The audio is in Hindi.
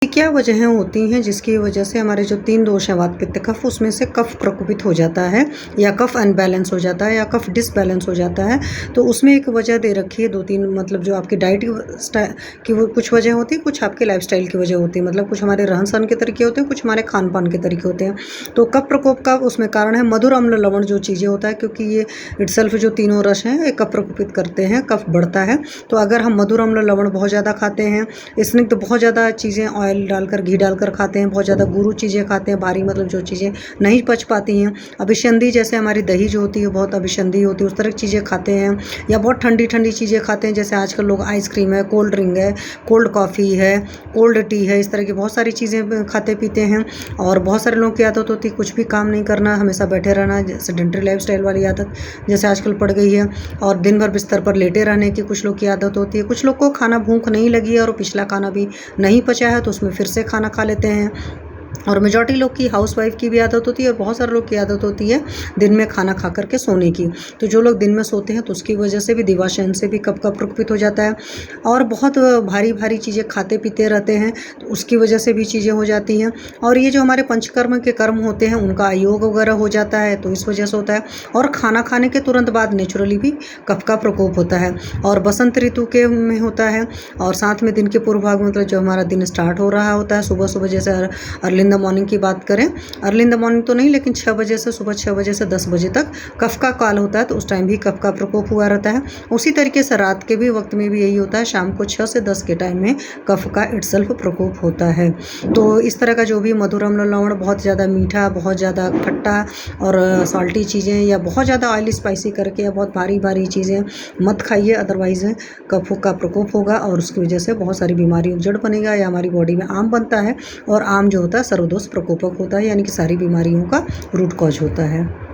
क्या वजहें होती हैं जिसकी वजह से हमारे जो 3 दोष हैं वात पित्त कफ, उसमें से कफ प्रकोपित हो जाता है या कफ अनबैलेंस हो जाता है या कफ डिसबैलेंस हो जाता है। तो उसमें एक वजह दे रखी है 2-3, मतलब जो आपकी डाइट की वो कुछ वजह होती है, कुछ आपके लाइफस्टाइल की वजह होती है, मतलब कुछ हमारे रहन सहन के तरीके होते हैं, कुछ हमारे खान पान के तरीके होते हैं। तो कफ प्रकोप का उसमें कारण है मधुर अम्ल लवण जो चीज़ें होता है, क्योंकि ये इटसेल्फ जो तीनों रस हैं ये कफ प्रकोपित करते हैं, कफ बढ़ता है। तो अगर हम मधुर अम्ल लवण बहुत ज़्यादा खाते हैं, स्निग्ध बहुत ज़्यादा चीज़ें ऑयल डालकर, घी डालकर खाते हैं, बहुत ज़्यादा गुरु चीज़ें खाते हैं, भारी मतलब जो चीज़ें नहीं पच पाती हैं, अभिसंधी जैसे हमारी दही जो होती है बहुत अभिसंधी होती है, उस तरह की चीज़ें खाते हैं, या बहुत ठंडी ठंडी चीज़ें खाते हैं, जैसे आजकल लोग आइसक्रीम है, कोल्ड ड्रिंक है, कोल्ड कॉफ़ी है, कोल्ड टी है, इस तरह की बहुत सारी चीज़ें खाते पीते हैं। और बहुत सारे लोगों की आदत होती है कुछ भी काम नहीं करना, हमेशा बैठे रहना, सेडेंटरी लाइफस्टाइल वाली आदत जैसे आजकल पड़ गई है, और दिन भर बिस्तर पर लेटे रहने की कुछ लोग की आदत होती है। कुछ लोग को खाना भूख नहीं लगी है और पिछला खाना भी नहीं पचा है तो उसमें फिर से खाना खा लेते हैं। और मेजॉरिटी लोग की हाउसवाइफ की भी आदत होती है, और बहुत सारे लोग की आदत होती है दिन में खाना खा करके सोने की। तो जो लोग दिन में सोते हैं तो उसकी वजह से भी दिवाशयन से भी कफ का प्रकोपित हो जाता है, और बहुत भारी भारी चीज़ें खाते पीते रहते हैं तो उसकी वजह से भी चीज़ें हो जाती हैं। और ये जो हमारे पंचकर्म के कर्म होते हैं उनका अयोग वगैरह हो जाता है तो इस वजह से होता है। और खाना खाने के तुरंत बाद नेचुरली भी कफ का प्रकोप होता है, और बसंत ऋतु के में होता है, और साथ में दिन के पूर्व भाग में, मतलब जो हमारा दिन स्टार्ट हो रहा होता है सुबह सुबह, जैसे अर्ली इन द मॉर्निंग की बात करें, अर्ली इन द मॉर्निंग तो नहीं लेकिन 6 बजे से, सुबह 6 बजे से 10 बजे तक कफ का काल होता है, तो उस टाइम भी कफ का प्रकोप हुआ रहता है। उसी तरीके से रात के भी वक्त में भी यही होता है, शाम को 6 से 10 के टाइम में कफ का इटसेल्फ प्रकोप होता है। तो इस तरह का जो भी मधुर अम्ल लवण, बहुत ज़्यादा मीठा, बहुत ज़्यादा खट्टा और सॉल्टी चीज़ें, या बहुत ज़्यादा ऑयली स्पाइसी करके, या बहुत भारी भारी चीज़ें मत खाइए, अदरवाइज़ कफ का प्रकोप होगा और उसकी वजह से बहुत सारी बीमारियों जड़ बनेगा, या हमारी बॉडी में आम बनता है, और आम जो होता है सर्वदोष प्रकोपक होता है, यानी कि सारी बीमारियों का रूट कॉज होता है।